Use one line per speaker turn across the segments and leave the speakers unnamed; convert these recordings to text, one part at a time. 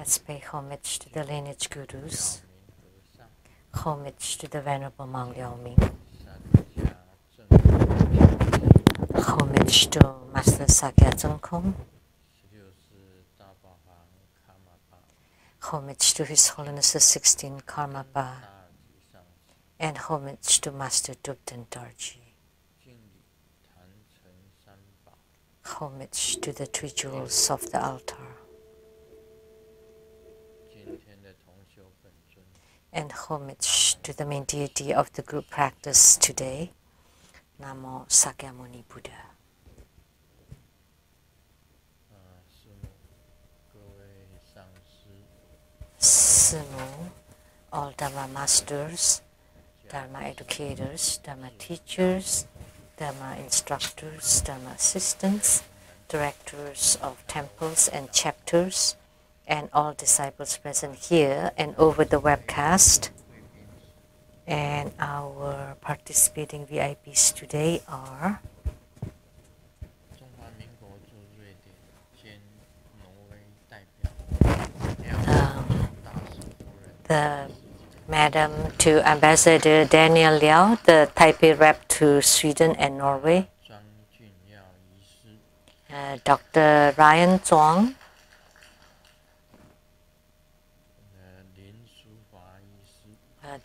Let's pay homage to the lineage gurus, homage to the Venerable Monk Liao Ming, homage to Master Sakya Zengkong, homage to His Holiness the 16th Karmapa, and homage to Master Dubden Dorji. Homage to the three jewels of the altar. And homage to the main deity of the group practice today, Namo Sakyamuni Buddha. Simu, all Dharma masters, Dharma educators, Dharma teachers, Dharma instructors, Dharma assistants, directors of temples and chapters, and all disciples present here and over the webcast. And our participating VIPs today are the Madam to Ambassador Daniel Liao, the Taipei rep to Sweden and Norway, Dr. Ryan Zhuang,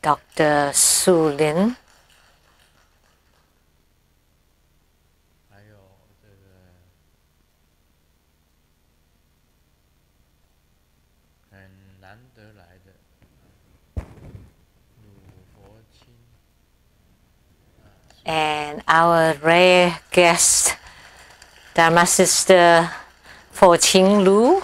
Dr. Su Lin, and our rare guest, Dharma Sister Fo Qing Lu,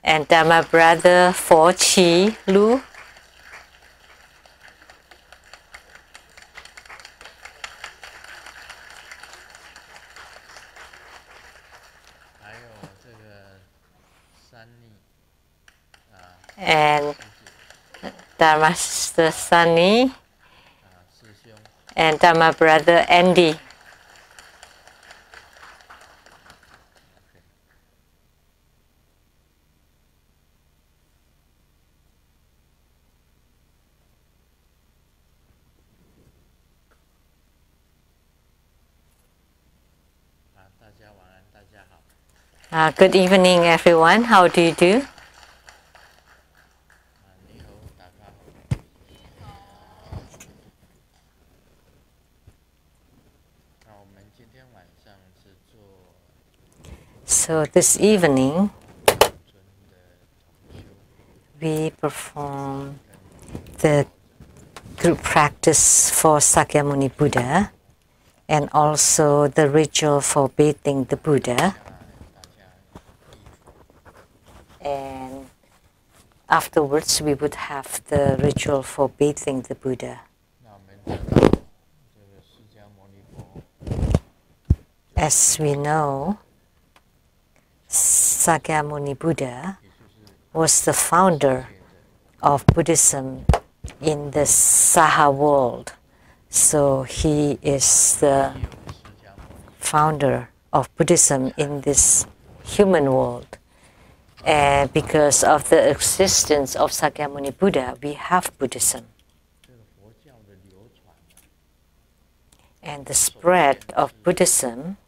and Dharma Brother Fo Qi Lu, and Dharma Sister Sunny, and Dharma Brother Andy. Good evening, everyone. How do you do? So this evening, we perform the group practice for Sakyamuni Buddha and also the ritual for bathing the Buddha. And afterwards, we would have the ritual for bathing the Buddha. As we know, Sakyamuni Buddha was the founder of Buddhism in the Saha world. So he is the founder of Buddhism in this human world. And because of the existence of Sakyamuni Buddha, we have Buddhism. And the spread of Buddhism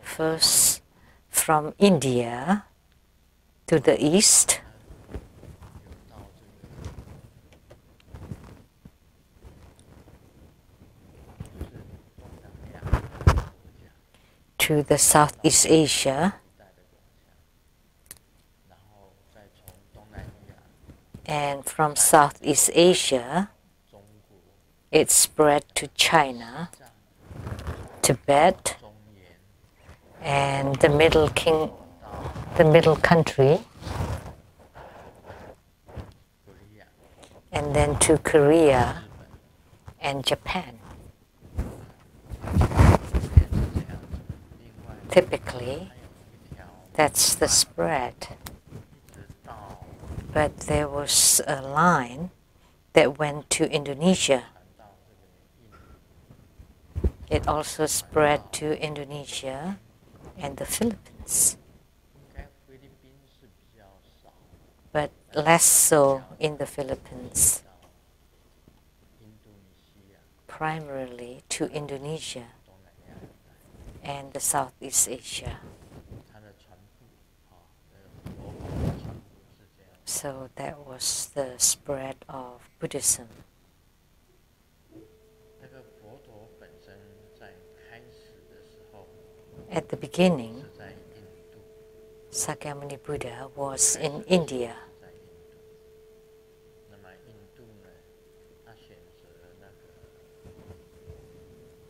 first from India to the east, to the Southeast Asia, and from Southeast Asia, it spread to China, Tibet, and the middle country, and then to Korea and Japan. Typically, that's the spread. But there was a line that went to Indonesia. It also spread to Indonesia and the Philippines, but less so in the Philippines, primarily to Indonesia and the Southeast Asia. So that was the spread of Buddhism. At the beginning, Sakyamuni Buddha was in India.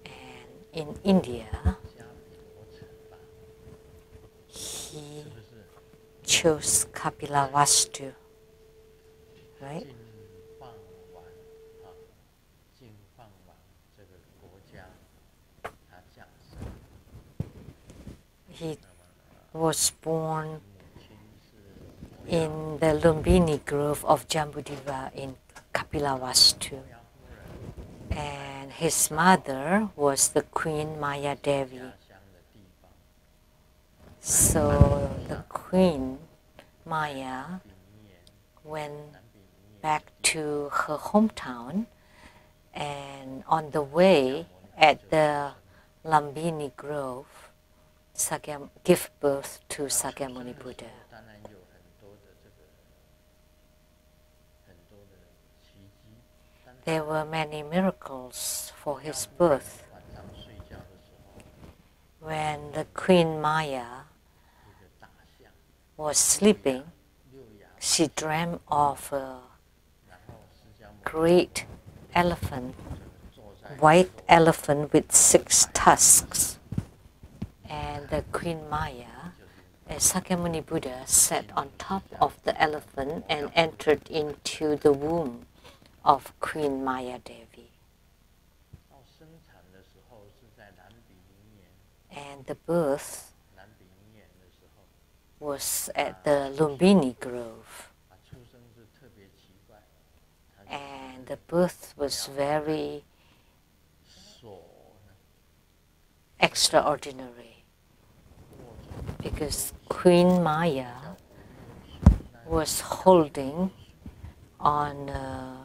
And in India, he chose Kapilavastu, right? He was born in the Lumbini Grove of Jambudvipa in Kapilavastu. And his mother was the Queen Maya Devi. So the Queen Maya went back to her hometown, and on the way at the Lumbini Grove, give birth to Sakyamuni Buddha. There were many miracles for his birth. When the Queen Maya was sleeping, she dreamt of a great elephant, white elephant with 6 tusks. And the Queen Maya, Sakyamuni Buddha, sat on top of the elephant and entered into the womb of Queen Maya Devi. And the birth was at the Lumbini Grove. And the birth was very extraordinary, because Queen Maya was holding on a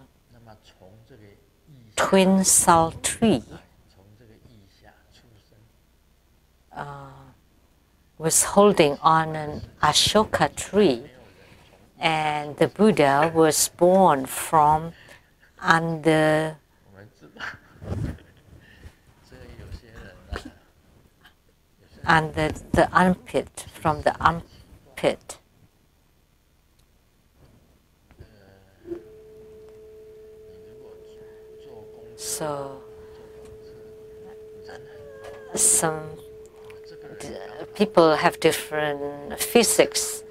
twin sal tree, was holding on an Ashoka tree, and the Buddha was born from under the armpit, from the armpit. So some people have different physics.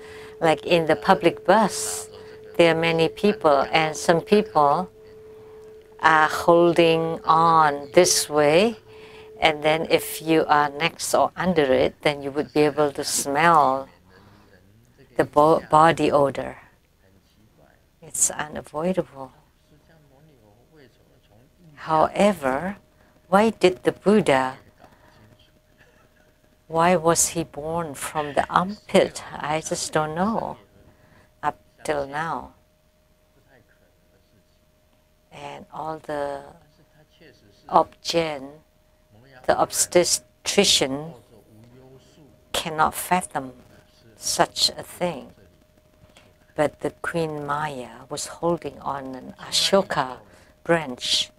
Like in the public bus, there are many people, and some people are holding on this way, and then if you are next or under it, then you would be able to smell the body odor. It's unavoidable. However, why did the Buddha, why was he born from the armpit? I just don't know up till now. And all the obstetrician cannot fathom such a thing. But the Queen Maya was holding on an Ashoka branch,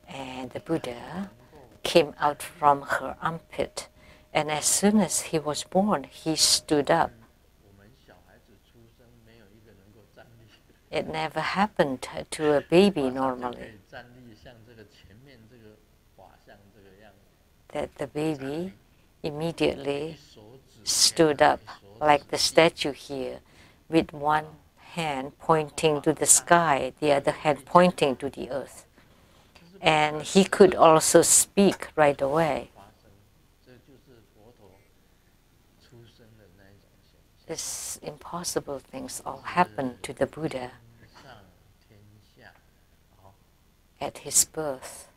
and the Buddha came out from her armpit. And as soon as he was born, he stood up. It never happened to a baby normally, that the baby immediately stood up like the statue here, with one hand pointing to the sky, the other hand pointing to the earth. And he could also speak right away. These impossible things all happened to the Buddha at his birth.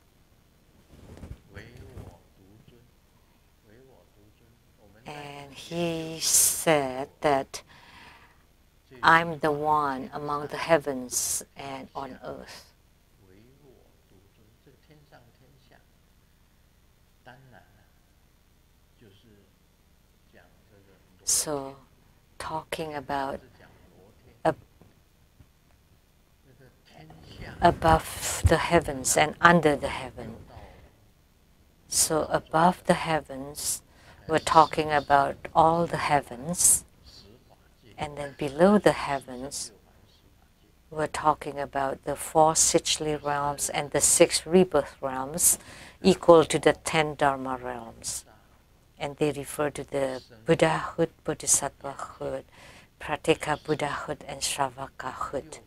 And he said that I'm the one among the heavens and on earth. So, talking about above the heavens and under the heaven. So, above the heavens, we're talking about all the heavens, and then below the heavens, we're talking about the 4 Sichli realms and the 6 rebirth realms, equal to the 10 Dharma realms. And they refer to the Buddhahood, Bodhisattvahood, Pratika Buddhahood, and Shravakahood.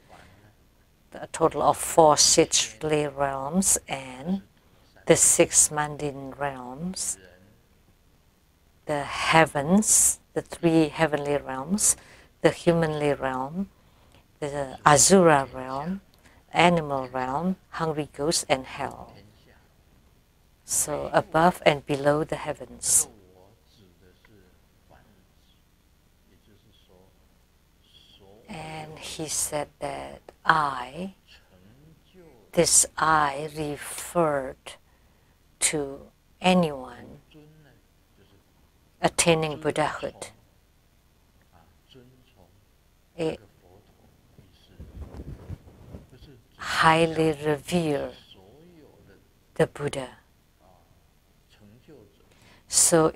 A total of 4 Sichli realms and the 6 mundane realms, the heavens, the 3 heavenly realms, the humanly realm, the Asura realm, animal realm, hungry ghosts, and hell. So above and below the heavens. And he said that this I referred to anyone attaining Buddhahood. It highly revere the Buddha. So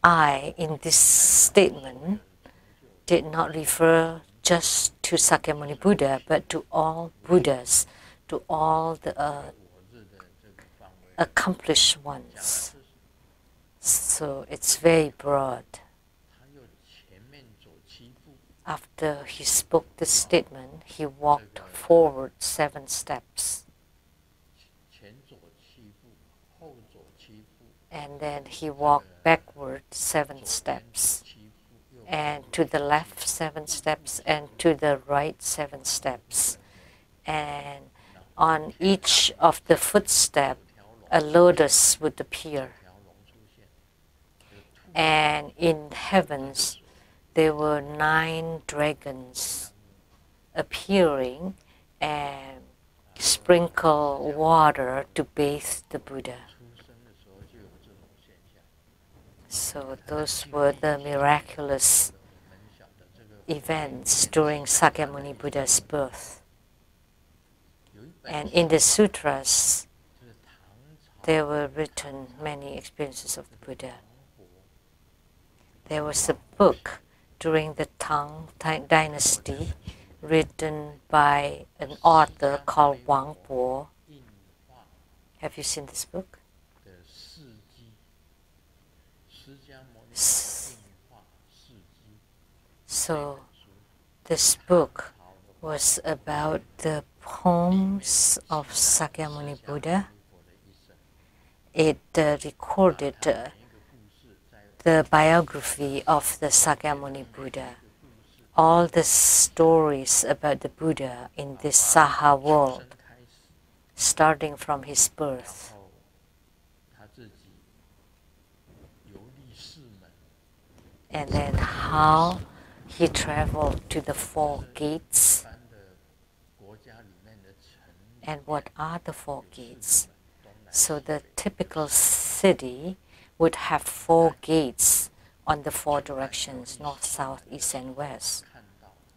I, in this statement, did not refer just to Sakyamuni Buddha, but to all Buddhas, to all the accomplished ones. So it's very broad. After he spoke this statement, he walked forward 7 steps. And then he walked backward 7 steps. And to the left 7 steps, and to the right 7 steps. And on each of the footsteps, a lotus would appear. And in heavens, there were 9 dragons appearing and sprinkle water to bathe the Buddha. So those were the miraculous events during Sakyamuni Buddha's birth. And in the sutras, there were written many experiences of the Buddha. There was a book during the Tang dynasty written by an author called Wang Bo. Have you seen this book? So this book was about the poems of Sakyamuni Buddha. It recorded the biography of the Sakyamuni Buddha, all the stories about the Buddha in this Saha world, starting from his birth. And then how he traveled to the 4 gates. And what are the 4 gates? So the typical city would have 4 gates on the 4 directions, north, south, east, and west.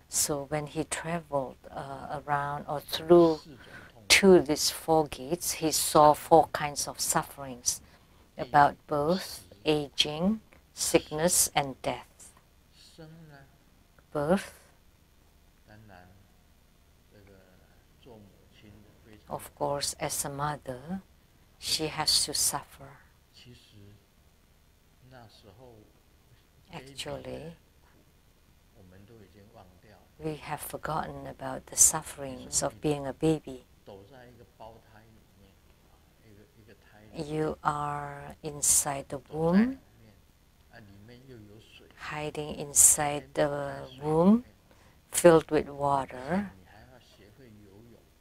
So when he traveled around or through to these 4 gates, he saw 4 kinds of sufferings about birth, aging, sickness, and death. Birth, of course, as a mother, she has to suffer. Actually, we have forgotten about the sufferings of being a baby. You are inside the womb, hiding inside the womb filled with water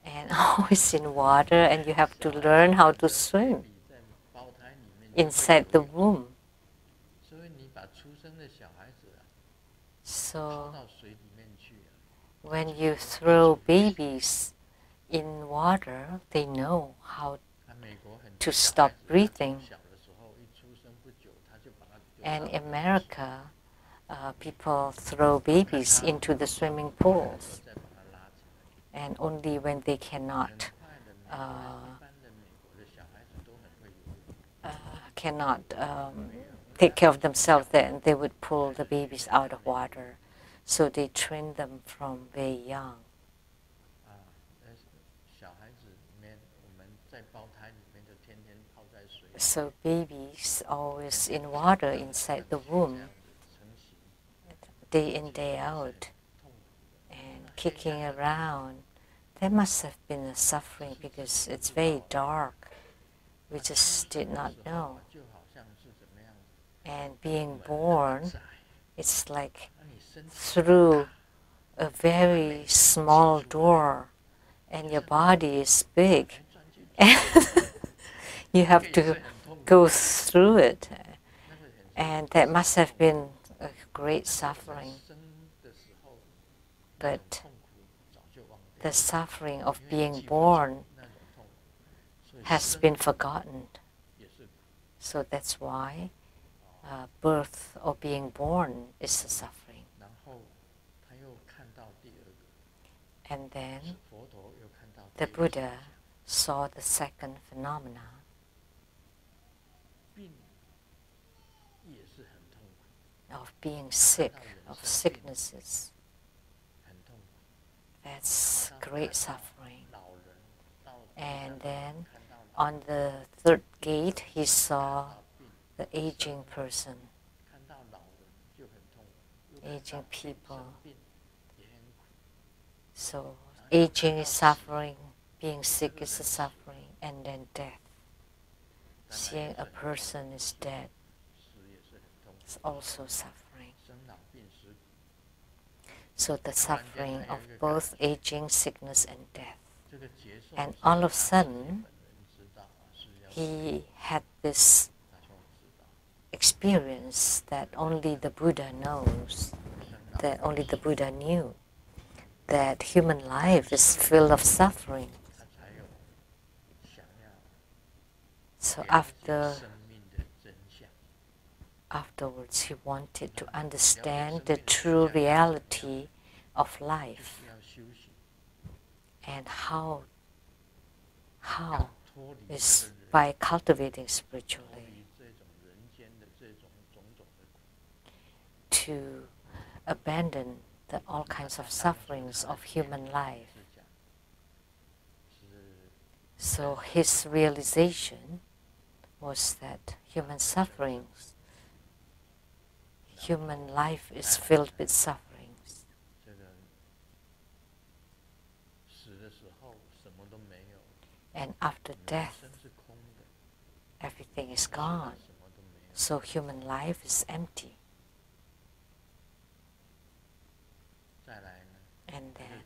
and always in water, and you have to learn how to swim inside the womb. So when you throw babies in water, they know how to stop breathing. And in America, people throw babies into the swimming pools, and only when they cannot take care of themselves, then they would pull the babies out of water. So they train them from very young. So babies always in water inside the womb, day in, day out, and kicking around. There must have been a suffering because it's very dark. We just did not know. And being born, it's like through a very small door, and your body is big. You have to go through it, and that must have been a great suffering. But the suffering of being born has been forgotten. So that's why birth or being born is a suffering. And then the Buddha saw the second phenomena. Of being sick, of sicknesses. That's great suffering. And then on the third gate, he saw the aging person, aging people. So aging is suffering, being sick is a suffering, and then death. Seeing a person is dead is also suffering. So the suffering of both aging, sickness, and death. And all of a sudden, he had this experience that only the Buddha knows, that only the Buddha knew, that human life is filled of suffering. So afterwards, he wanted to understand the true reality of life and how is by cultivating spiritually to abandon all kinds of sufferings of human life. So his realization was that human life is filled with sufferings. And after death, everything is gone. So human life is empty. And then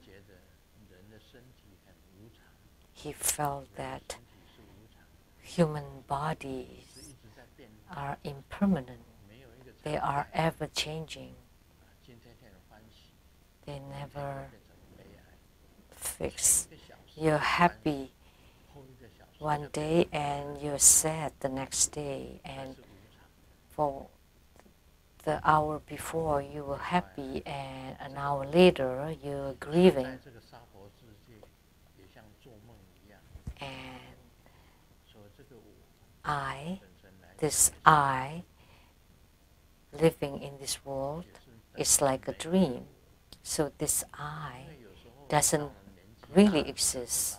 he felt that human bodies are impermanent. They are ever changing. They never fix. You're happy one day and you're sad the next day, and for the hour before you were happy and an hour later you're grieving. And this I, living in this world, is like a dream. So this I doesn't really exist,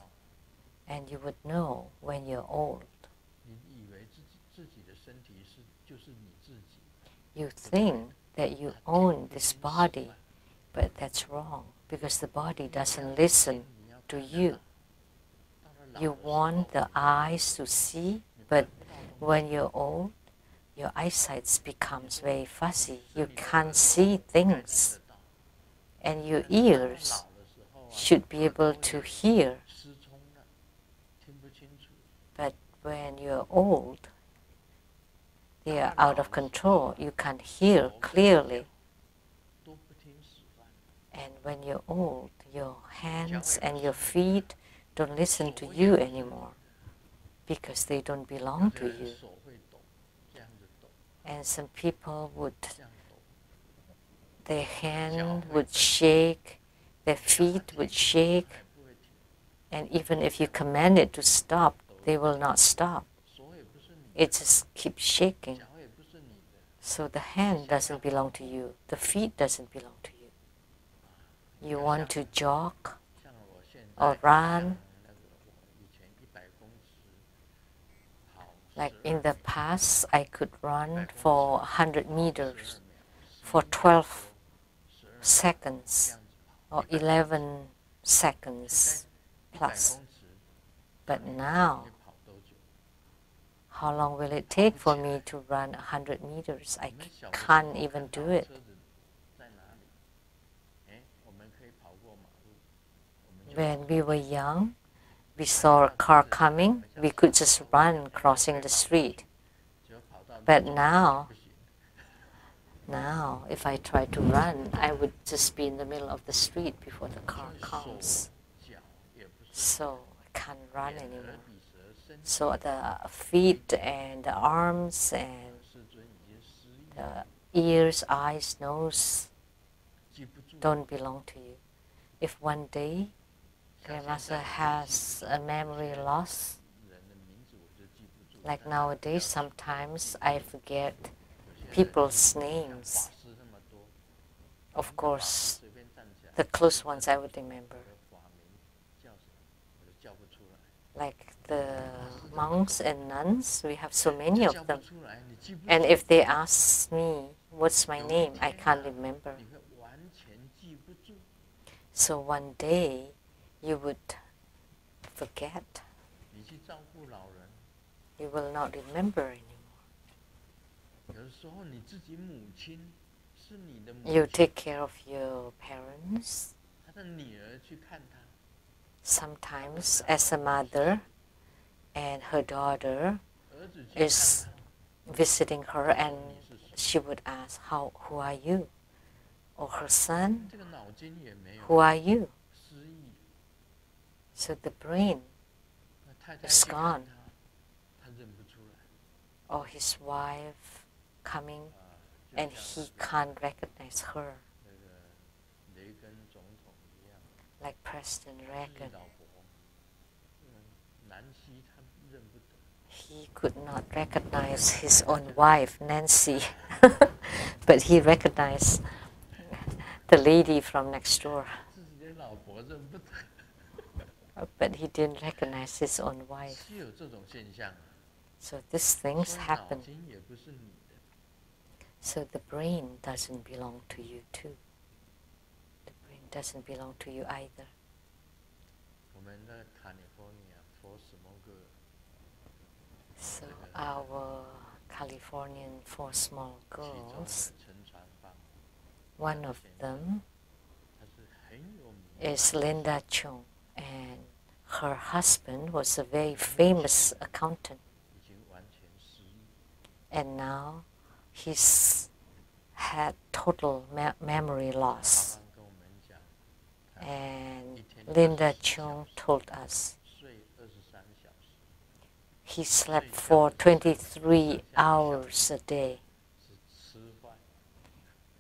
and you would know when you're old. You think that you own this body, but that's wrong, because the body doesn't listen to you. You want the eyes to see, but when you're old, your eyesight becomes very fuzzy. You can't see things. And your ears should be able to hear. But when you're old, they are out of control. You can't hear clearly. And when you're old, your hands and your feet don't listen to you anymore because they don't belong to you. And some people would, their hand would shake, their feet would shake, and even if you command it to stop, they will not stop. It just keeps shaking. So the hand doesn't belong to you. The feet doesn't belong to you. You want to jog or run. Like in the past, I could run for 100 meters for 12 seconds or 11 seconds plus. But now, how long will it take for me to run 100 meters? I can't even do it. When we were young, we saw a car coming, we could just run crossing the street. But now, if I try to run, I would just be in the middle of the street before the car comes. So I can't run anymore. So the feet and the arms and the ears, eyes, nose don't belong to you. If one day Grandmaster has a memory loss, like nowadays sometimes I forget people's names. Of course, the close ones I would remember. Like the monks and nuns, we have so many of them. And if they ask me, what's my name, I can't remember. So one day, you would forget. You will not remember anymore. You take care of your parents. Sometimes as a mother and her daughter is visiting her and she would ask, who are you? Or her son, who are you? So the brain is gone. Or his wife coming and he can't recognize her. Like President Reagan. He could not recognize his own wife, Nancy, but he recognized the lady from next door. But he didn't recognize his own wife. So these things happen. So the brain doesn't belong to you too. The brain doesn't belong to you either. So our Californian 4 small girls, one of them is Linda Chung, and her husband was a very famous accountant. And now he's had total memory loss. And Linda Chung told us he slept for 23 hours a day.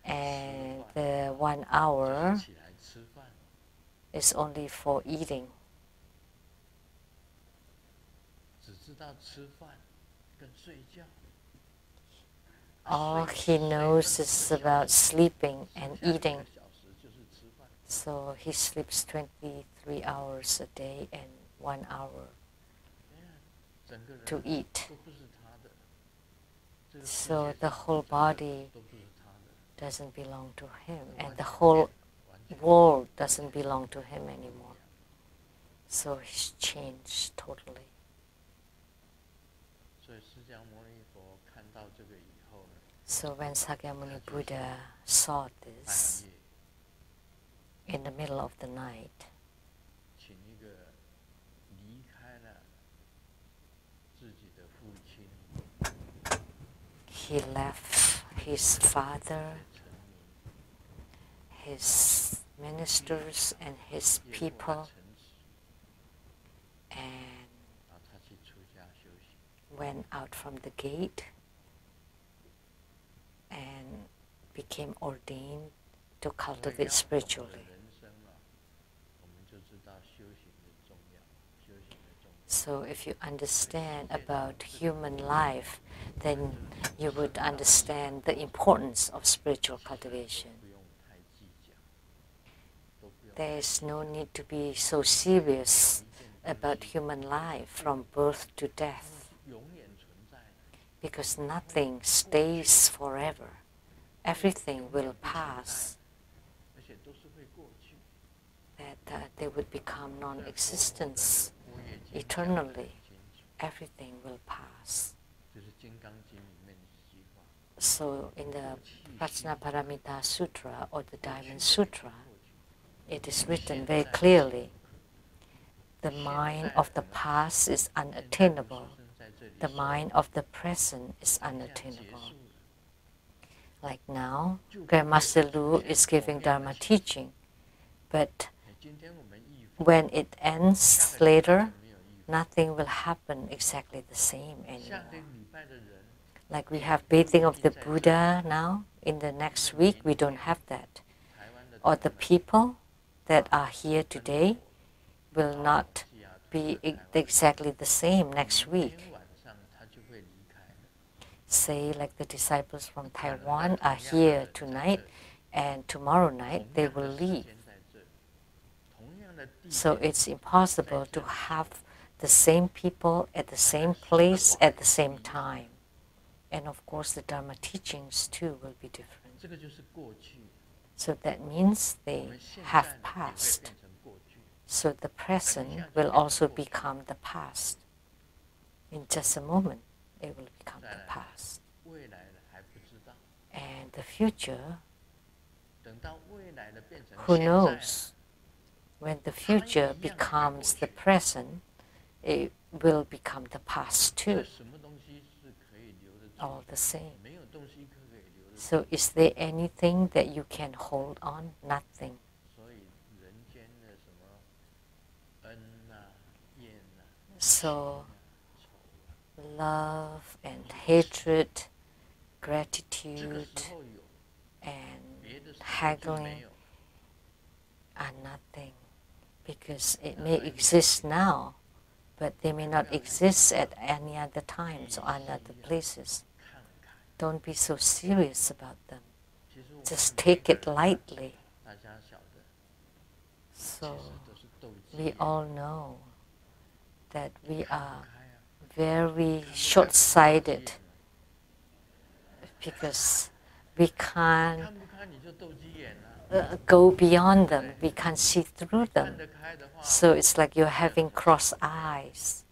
And the 1 hour is only for eating. All he knows is about sleeping and eating. So he sleeps 23 hours a day and 1 hour to eat. So the whole body doesn't belong to him, and the whole world doesn't belong to him anymore. So he's changed totally. So when Sakyamuni Buddha saw this in the middle of the night, he left his father, his ministers and his people, and went out from the gate and became ordained to cultivate spiritually. So if you understand about human life, then you would understand the importance of spiritual cultivation. There is no need to be so serious about human life from birth to death, because nothing stays forever. Everything will pass. That they would become non-existence eternally. Everything will pass. So in the Prajnaparamita Sutra or the Diamond Sutra, it is written very clearly, the mind of the past is unattainable. The mind of the present is unattainable. Like now, Grandmaster Lu is giving Dharma teaching, but when it ends later, nothing will happen exactly the same anymore. Like we have bathing of the Buddha now, in the next week we don't have that. Or the people that are here today will not be exactly the same next week. Say like the disciples from Taiwan are here tonight and tomorrow night they will leave. So it's impossible to have the same people at the same place at the same time. And of course the Dharma teachings too will be different. So that means they have passed. So the present will also become the past. In just a moment, it will become the past. And the future, who knows? When the future becomes the present, it will become the past too. All the same. So is there anything that you can hold on? Nothing. So love and hatred, gratitude and haggling are nothing, because it may exist now, but they may not exist at any other times or other places. Don't be so serious about them. Just take it lightly. So we all know that we are very short-sighted because we can't go beyond them. We can't see through them. So it's like you're having cross eyes.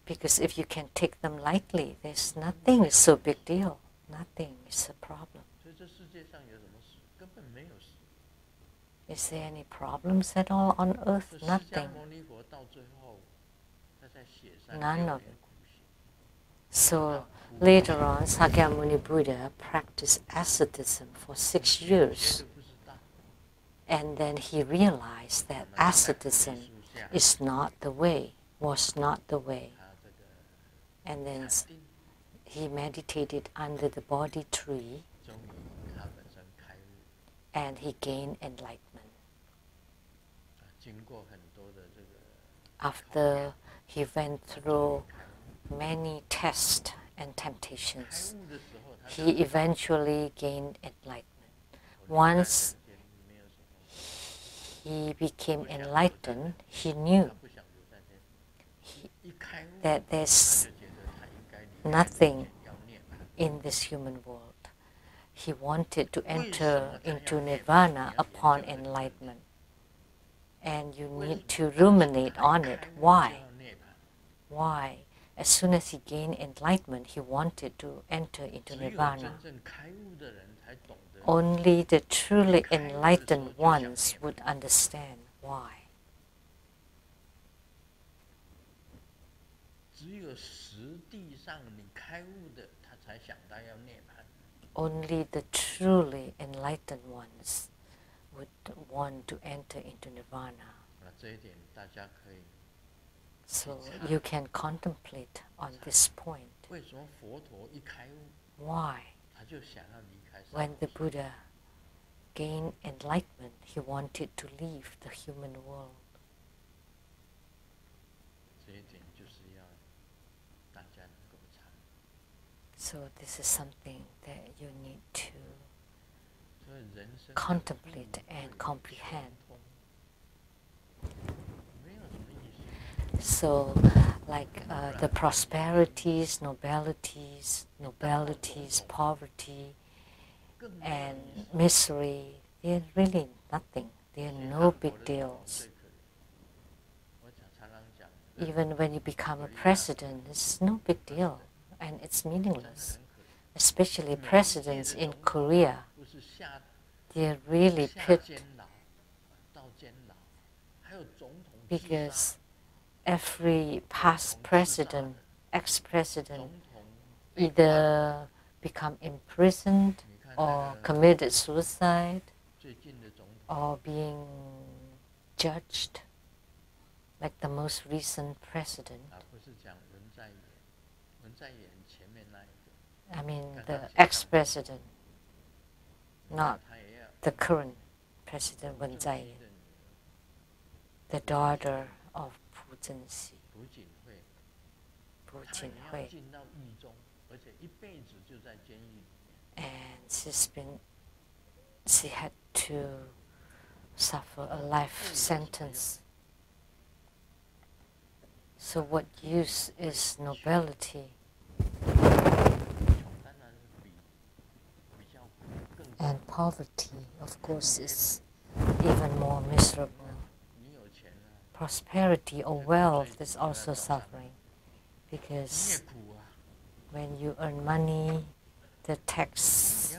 Because if you can take them lightly, there's nothing so big deal. Nothing is a problem. Is there any problems at all on earth? Nothing. None of it. So later on, Sakyamuni Buddha practiced asceticism for 6 years. And then he realized that asceticism is not the way, was not the way. And then he meditated under the Bodhi tree and he gained enlightenment. After he went through many tests and temptations, he eventually gained enlightenment. Once he became enlightened, he knew that there's nothing in this human world. He wanted to enter into nirvana upon enlightenment. And you need to ruminate on it. Why? Why? As soon as he gained enlightenment, he wanted to enter into nirvana. Only the truly enlightened ones would understand why. Only the truly enlightened ones would want to enter into nirvana. So you can contemplate on this point. Why? When the Buddha gained enlightenment, he wanted to leave the human world. So this is something that you need to contemplate and comprehend. So, like the prosperities, nobelities, poverty, and misery, they're really nothing. They're no big deals. Even when you become a president, it's no big deal, and it's meaningless. Especially presidents in Korea, they're really put because every past president, ex-president, either become imprisoned or committed suicide or being judged, like the most recent president. I mean the ex-president, not the current president Wen Zai-yin, the daughter of Pu Zhenxi, Pu Jin-hui. And she had to suffer a life sentence. So what use is nobility? And poverty, of course, is even more miserable. Prosperity or wealth is also suffering, because when you earn money, the tax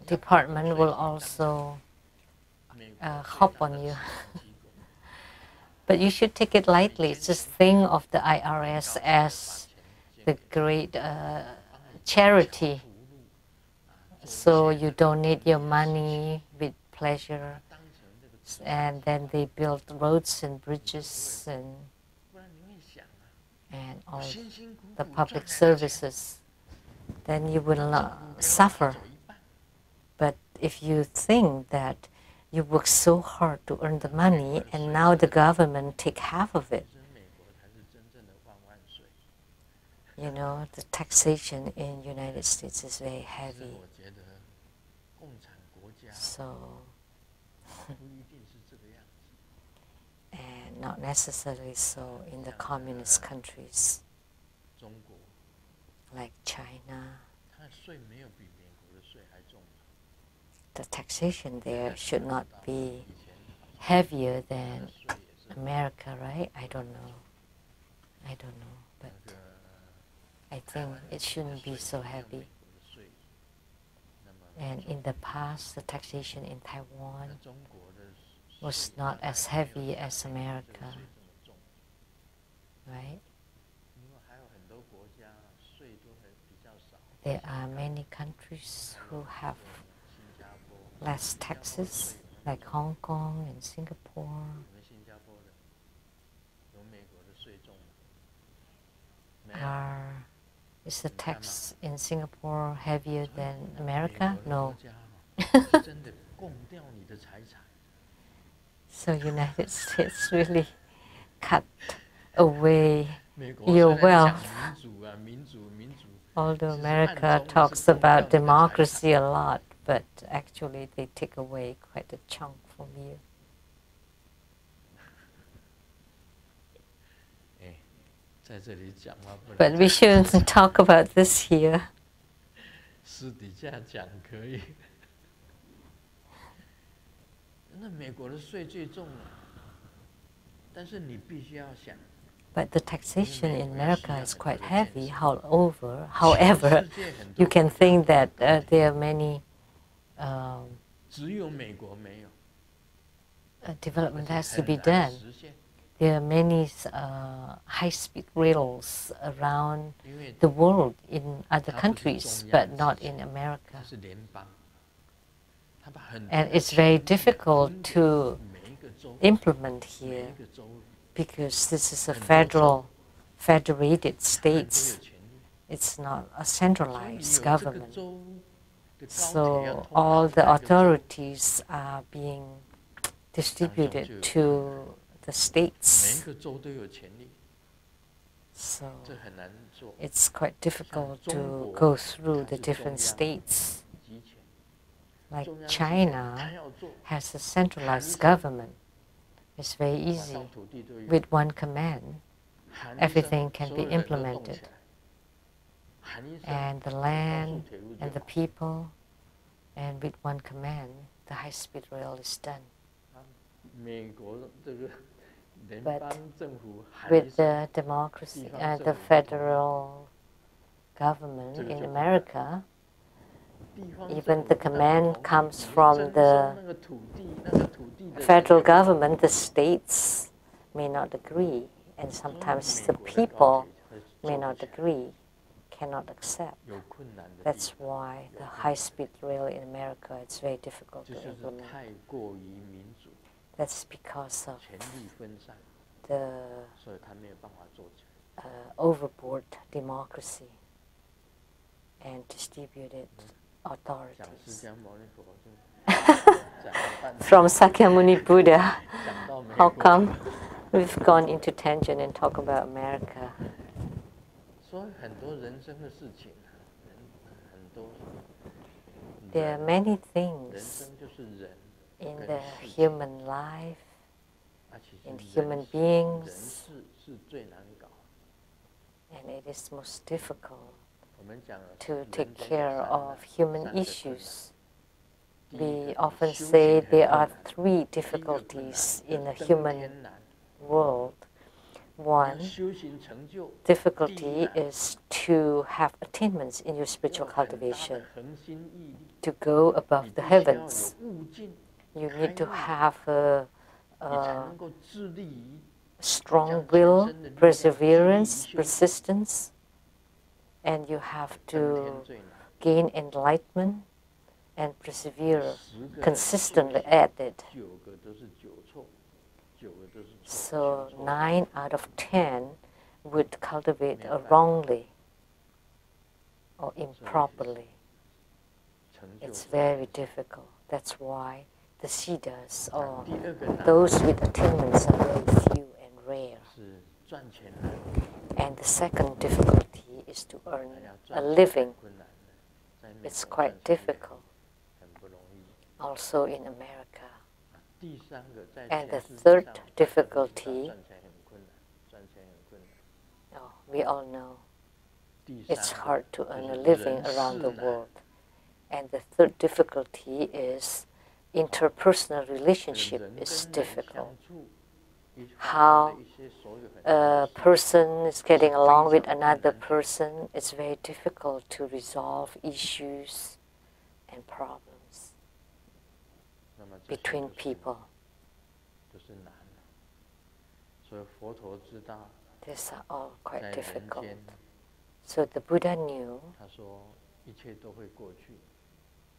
department will also hop on you. But you should take it lightly. Just think of the IRS as the great charity. So you donate your money with pleasure, and then they build roads and bridges and all the public services. Then you will not suffer. But if you think that you work so hard to earn the money, and now the government take half of it, you know, the taxation in United States is very heavy. So, and not necessarily so in the communist countries like China. The taxation there should not be heavier than America, right? I don't know, but I think it shouldn't be so heavy. And in the past, the taxation in Taiwan was not as heavy as America, right? There are many countries who have less taxes, like Hong Kong and Singapore. Is the tax in Singapore heavier than America? No. So United States really cut away your wealth. Although America talks about democracy a lot, but actually they take away quite a chunk from you. But we shouldn't talk about this here. But the taxation in America is quite heavy. However, you can think that there are many development has to be done. There are many high-speed rails around the world in other countries, but not in America. And it's very difficult to implement here because this is a federated states. It's not a centralized government. So all the authorities are being distributed to the states. So it's quite difficult to go through the different states. Like China has a centralized government. It's very easy. With one command, everything can be implemented. And the land and the people, and with one command, the high-speed rail is done. But with the democracy and the federal government in America, even the command comes from the federal government, the states may not agree, and sometimes the people may not agree, cannot accept. That's why the high-speed rail in America is very difficult to implement. That's because of the overboard democracy and distributed authorities. From Sakyamuni Buddha, how come we've gone into tangent and talk about America? There are many things in the human life, in human beings, and it is most difficult to take care of human issues. We often say there are 3 difficulties in the human world. One difficulty is to have attainments in your spiritual cultivation, to go above the heavens. You need to have a strong will, perseverance, persistence, and you have to gain enlightenment and persevere consistently at it. So 9 out of 10 would cultivate wrongly or improperly. It's very difficult. That's why the siddhas or those with attainments are very few and rare. And the second difficulty is to earn a living. It's quite difficult. Also in America. And the third difficulty, we all know, it's hard to earn a living around the world. And the third difficulty is interpersonal relationship is difficult. How a person is getting along with another person, it's very difficult to resolve issues and problems between people. These are all quite difficult. So the Buddha knew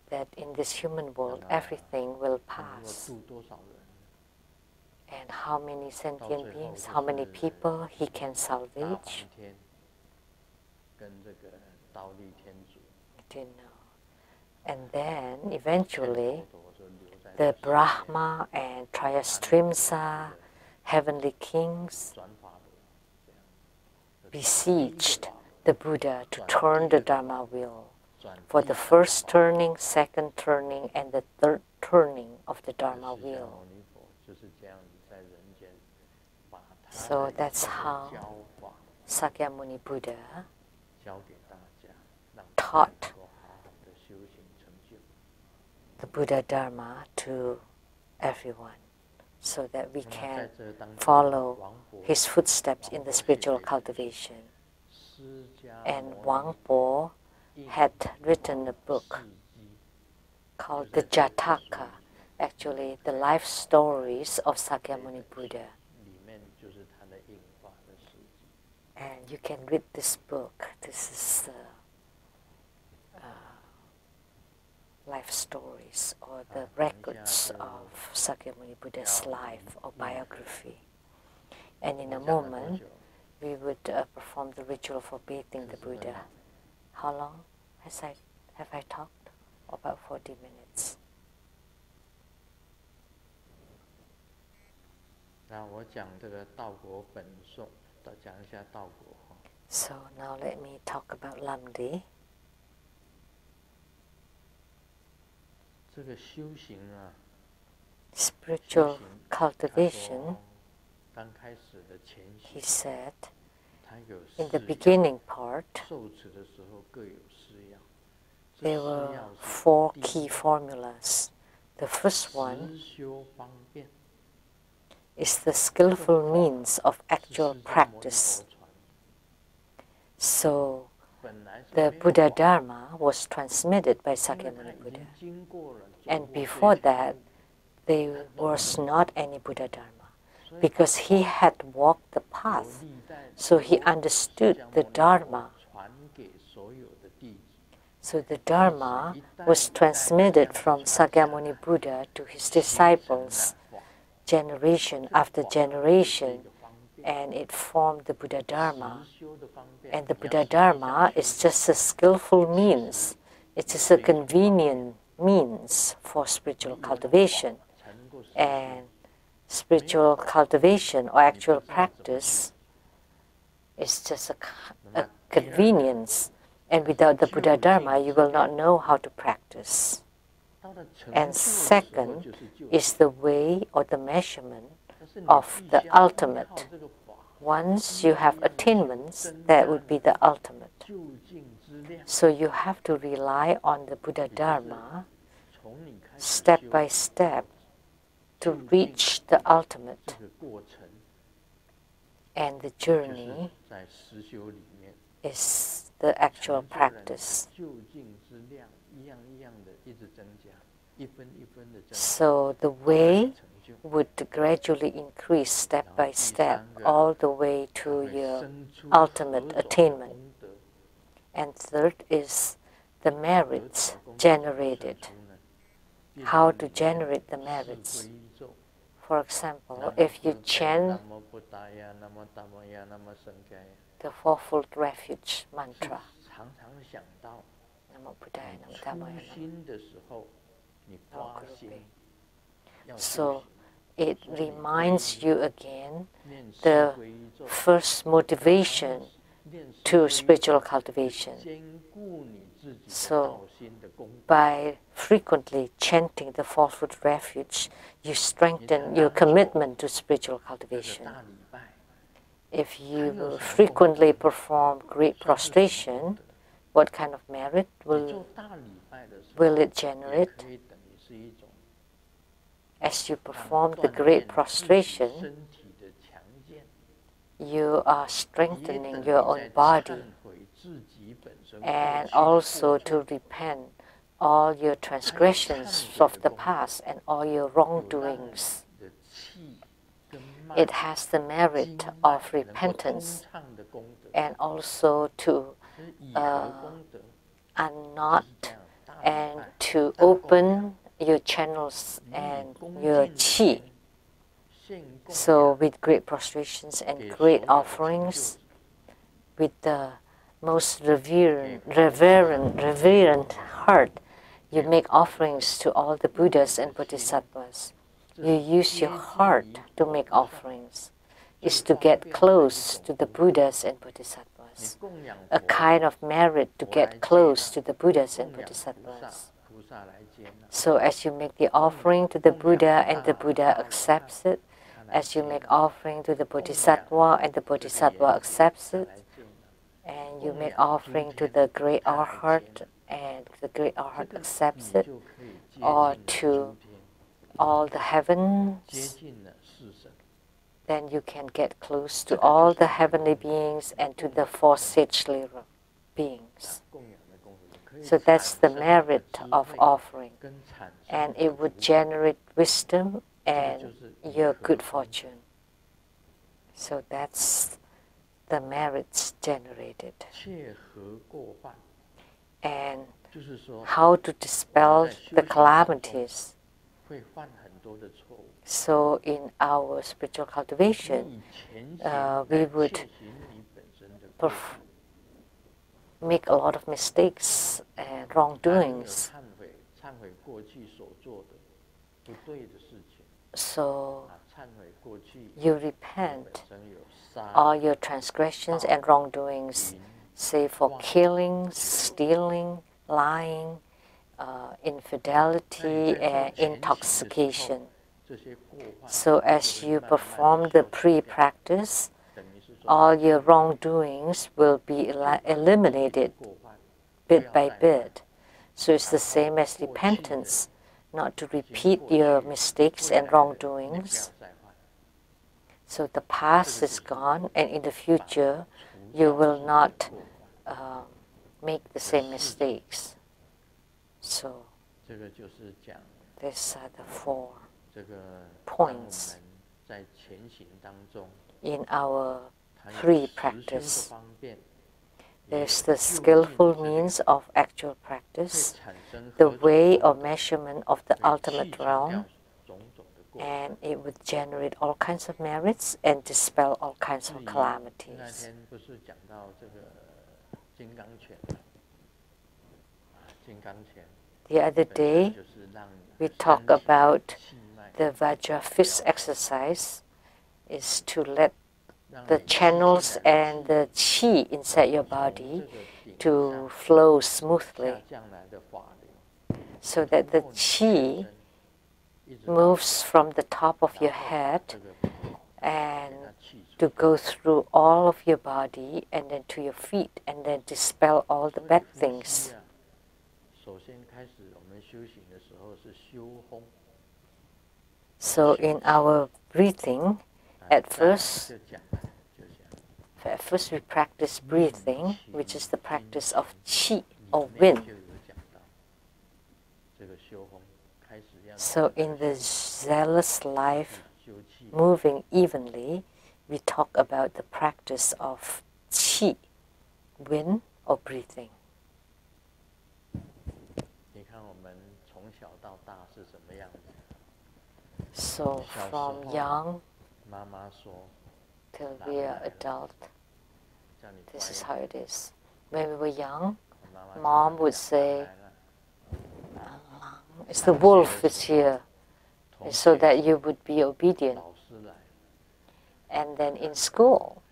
that in this human world everything will pass. And how many sentient beings, how many people he can salvage? He didn't know. And then eventually the Brahma and Trayastrimsa, heavenly kings, besieged the Buddha to turn the Dharma wheel for the first turning, second turning, and the third turning of the Dharma wheel. So that's how Sakyamuni Buddha taught the Buddha Dharma to everyone. so that we can follow his footsteps in the spiritual cultivation. And Wang Po had written a book called the Jataka, actually the life stories of Sakyamuni Buddha. And you can read this book. This is the life stories or the records of Sakyamuni Buddha's life or biography. And in a moment, we would perform the ritual for bathing the Buddha. How long have I talked? About 40 minutes. So now let me talk about Lamdre. Spiritual cultivation, he said, in the beginning part, there were 4 key formulas. The first one is the skillful means of actual practice. So the Buddha Dharma was transmitted by Sakyamuni Buddha. And before that, there was not any Buddha Dharma, because he had walked the path. So he understood the Dharma. So the Dharma was transmitted from Sakyamuni Buddha to his disciples generation after generation, and it formed the Buddha Dharma. And the Buddha Dharma is just a skillful means. It is a convenient means for spiritual cultivation. And spiritual cultivation or actual practice is just a convenience. And without the Buddha Dharma, you will not know how to practice. And second is the way or the measurement of the ultimate. Once you have attainments, that would be the ultimate. So you have to rely on the Buddha Dharma step by step to reach the ultimate. And the journey is the actual practice. So the way would gradually increase step by step all the way to your ultimate attainment. And third is the merits generated. How to generate the merits. For example, if you chant the Fourfold Refuge mantra, Namo Buddhaya, Namo Dhammaya, Namo Gurupe. So it reminds you again the first motivation to spiritual cultivation. So by frequently chanting the Fourfold Refuge, you strengthen your commitment to spiritual cultivation. If you frequently perform great prostration, what kind of merit will it generate? As you perform the great prostration, you are strengthening your own body and also to repent all your transgressions of the past and all your wrongdoings. It has the merit of repentance and also to unknot and to open your channels and your qi. So with great prostrations and great offerings, with the most reverent heart, you make offerings to all the Buddhas and Bodhisattvas. You use your heart to make offerings. Is to get close to the Buddhas and Bodhisattvas. A kind of merit to get close to the Buddhas and Bodhisattvas. So as you make the offering to the Buddha and the Buddha accepts it, as you make offering to the Bodhisattva and the Bodhisattva accepts it, and you make offering to the great Arhat and the great Arhat accepts it, or to all the heavens, then you can get close to all the heavenly beings and to the four sagely beings. So that's the merit of offering, and it would generate wisdom and your good fortune. So that's the merits generated. And how to dispel the calamities. So in our spiritual cultivation, we would make a lot of mistakes and wrongdoings. So you repent all your transgressions and wrongdoings, say for killing, stealing, lying, infidelity, and intoxication. So as you perform the pre-practice, all your wrongdoings will be eliminated bit by bit. So it's the same as repentance, not to repeat your mistakes and wrongdoings. So the past is gone, and in the future, you will not make the same mistakes. So these are the 4 points in our pre-practice. There's the skillful means of actual practice, the way of measurement of the ultimate realm, and it would generate all kinds of merits and dispel all kinds of calamities. The other day, we talked about the Vajra fist exercise is to let the channels and the qi inside your body to flow smoothly, so that the qi moves from the top of your head and to go through all of your body and then to your feet and then dispel all the bad things. So in our breathing, at first we practice breathing, which is the practice of qi or wind. So in the zealous life, moving evenly, we talk about the practice of qi, wind or breathing. So from young till we are adult, this is how it is. When we were young, Mom would say, it's the wolf is here, so that you would be obedient. And then in school,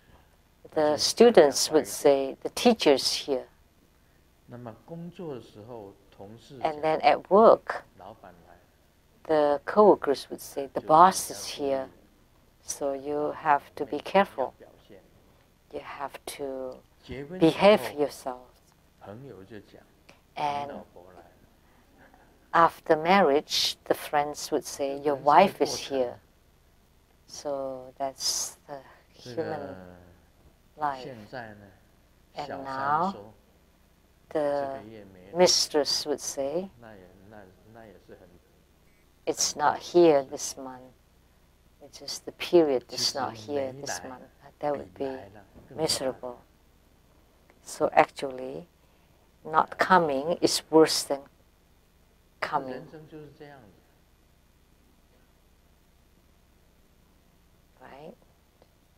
the students would say, the teacher's here. And then at work, the co-workers would say, the boss is here, so you have to be careful. You have to behave yourself. And after marriage, the friends would say, your wife is here. So that's the human life. And now, the mistress would say, it's not here this month. It's just the period is not here this month. That would be miserable. So actually, not coming is worse than coming. Right?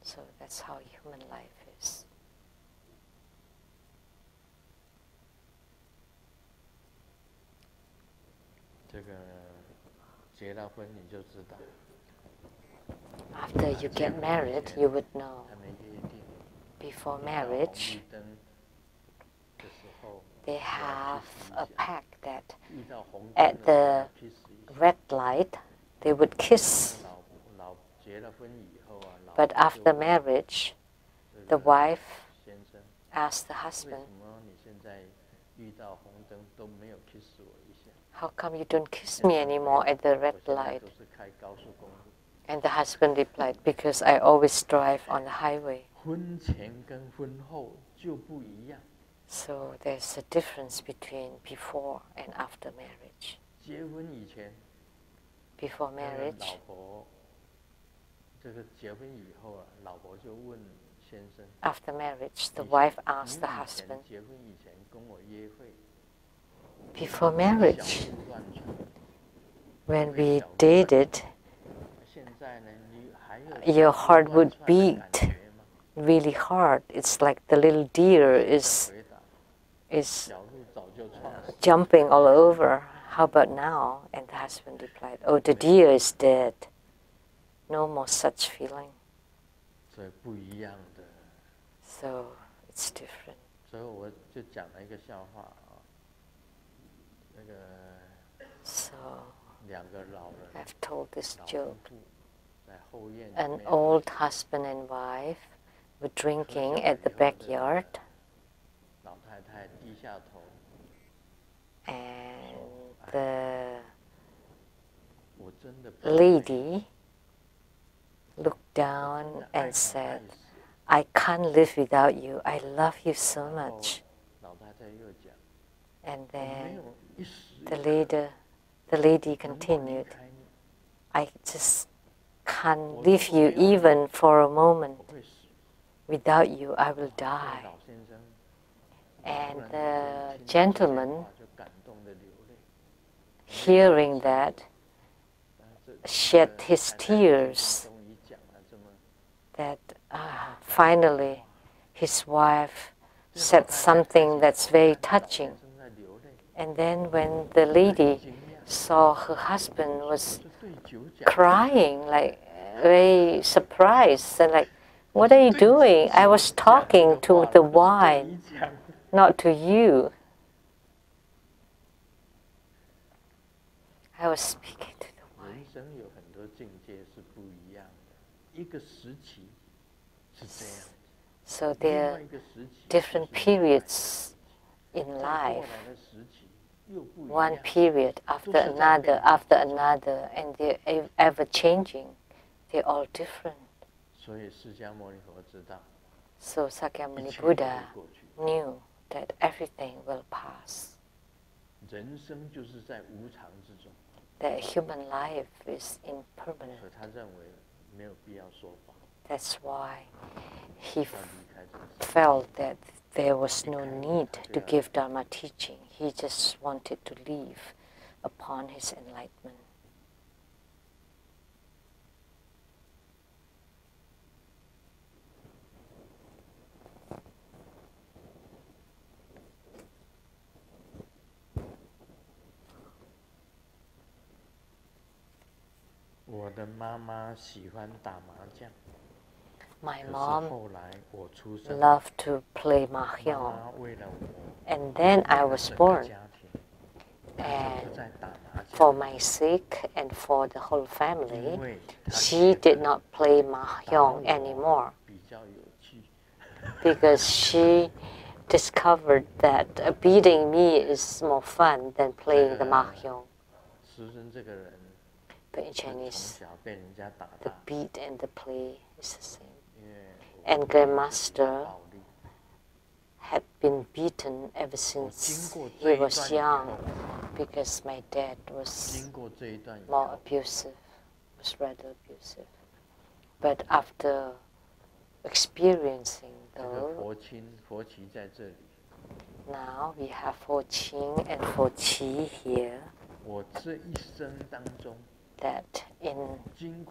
So that's how human life is. After you get married, you would know. Before marriage, they have a pact that at the red light, they would kiss. But after marriage, the wife asked the husband, how come you don't kiss me anymore at the red light? And the husband replied, because I always drive on the highway. So there's a difference between before and after marriage. Before marriage, after marriage, the wife asked the husband, before marriage, when we dated, your heart would beat really hard. It's like the little deer is jumping all over. How about now? And the husband replied, oh, the deer is dead. No more such feeling. So it's different. So I've told this joke. An old husband and wife were drinking at the backyard, and the lady looked down and said, I can't live without you. I love you so much. And then the lady continued, I just can't leave you even for a moment. Without you, I will die. And the gentleman, hearing that, shed his tears that finally his wife said something that's very touching. And then when the lady saw her husband was crying, like very surprised, and like, what are you doing? I was talking to the wine, not to you. I was speaking to the wine. So there are different periods in life. One period after another, and they're ever changing. They're all different. So Sakyamuni Buddha knew that everything will pass. That human life is impermanent. That's why he felt that there was no need to give Dharma teaching. He just wanted to live upon his enlightenment. My mom loved to play mahjong, and then I was born. And for my sake and for the whole family, she did not play mahjong anymore because she discovered that beating me is more fun than playing the mahjong. But in Chinese, the beat and the play is the same. And Grandmaster had been beaten ever since he was young because my dad was more abusive, was rather abusive. But after experiencing though, now we have Fo Qing and Fo Qi here, that in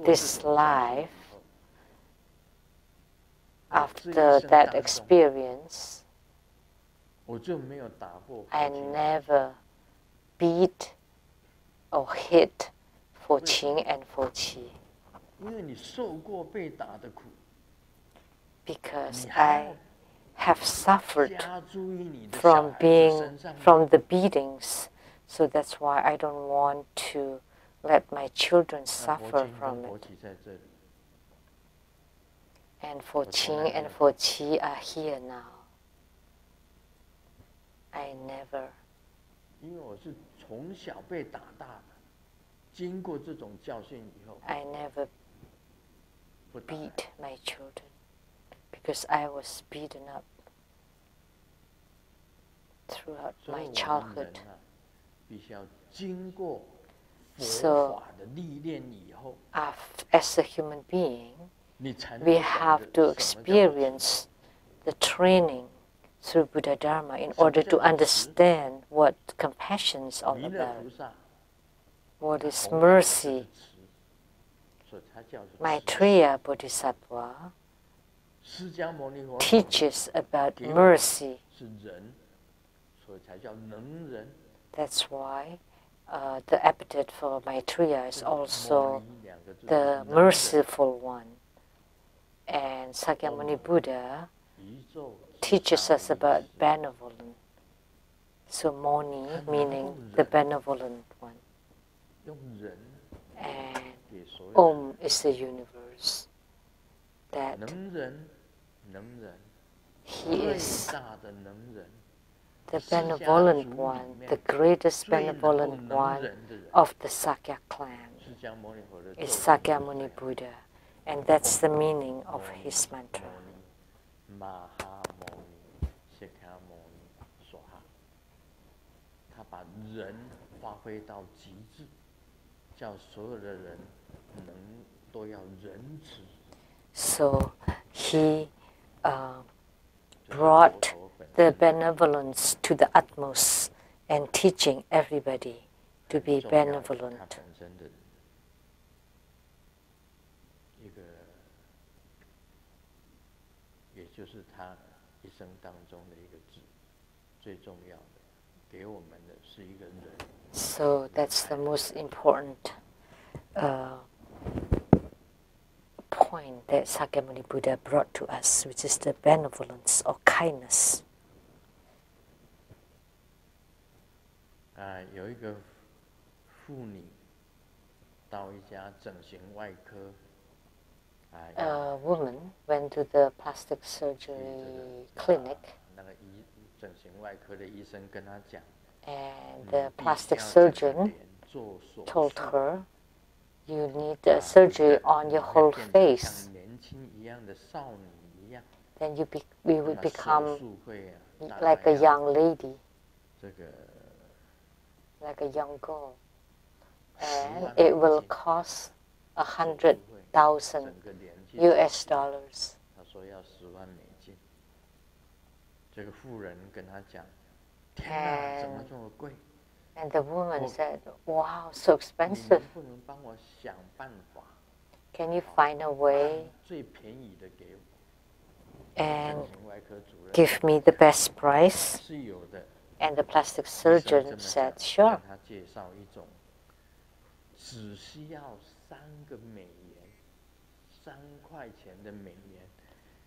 this life, after that experience, I never beat or hit Fo Qing and Fo Qi. Because I have suffered from the beatings, so that's why I don't want to let my children suffer from it. And Fo Qing and Fo Qi are here now. I never I never beat my children because I was beaten up throughout my childhood. So, as a human being, we have to experience the training through Buddha Dharma in order to understand what compassion is all about. What is mercy? Maitreya Bodhisattva teaches about mercy. That's why the epithet for Maitreya is also the merciful one. And Sakyamuni Buddha teaches us about benevolent. So Moni meaning the benevolent one. And Om is the universe. That he is the benevolent one, the greatest benevolent one of the Sakya clan is Sakyamuni Buddha. And that's the meaning of his mantra. So he brought the benevolence to the utmost and teaching everybody to be benevolent. So that's the most important point that Sakyamuni Buddha brought to us, which is the benevolence or kindness.
有一个妇女到一家整形外科。
A woman went to the plastic surgery clinic.
那个整形外科的医生跟她讲。
And the plastic surgeon told her, "You need a surgery on your whole face. Then you would become like a young lady, like a young girl, and it will cost $100,000 US dollars."
他说要10万美金。这个妇人跟他讲。
And the woman said, "Wow, so expensive. Can you find a way and give me the best price?" And the plastic surgeon said, "Sure."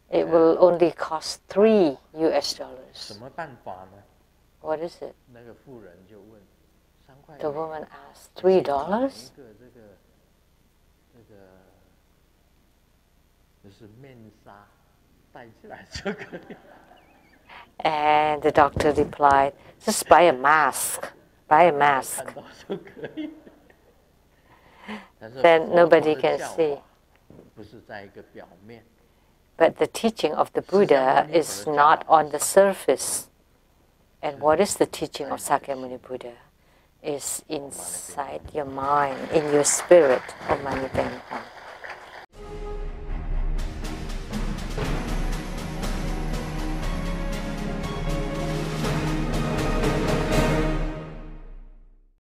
It will only cost $3 US dollars. What is it? The woman asked, $3? And the doctor replied, "Just buy a mask. Buy a mask. Then nobody can see." But the teaching of the Buddha is not on the surface. And what is the teaching of Sakyamuni Buddha? Is inside your mind, in your spirit. Om Mani Padme Hum.